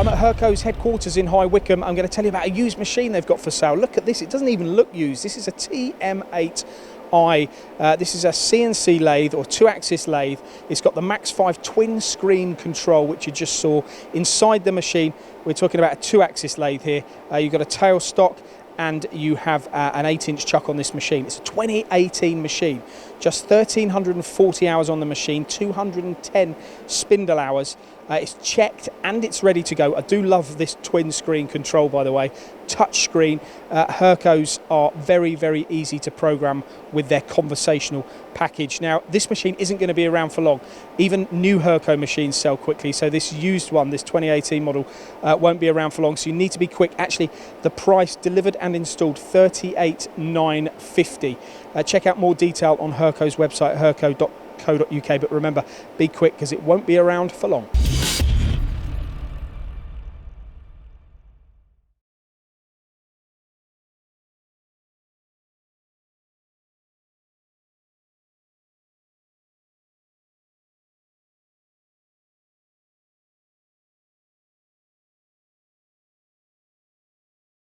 I'm at Hurco's headquarters in High Wycombe. I'm going to tell you about a used machine they've got for sale. Look at this, it doesn't even look used. This is a TM8. This is a CNC lathe or 2-axis lathe. It's got the Max 5 twin screen control, which you just saw inside the machine. We're talking about a 2-axis lathe here. You've got a tailstock and you have an 8-inch chuck on this machine. It's a 2018 machine. Just 1,340 hours on the machine, 210 spindle hours. It's checked and it's ready to go. I do love this twin screen control, by the way. Touch screen. Hurco's are very, very easy to program with their conversational package. Now, this machine isn't going to be around for long. Even new Hurco machines sell quickly, so this used one, this 2018 model, won't be around for long, so you need to be quick. Actually, the price delivered and installed, $38,950. Check out more detail on Hurco's website, hurco.co.uk, but remember, be quick because it won't be around for long.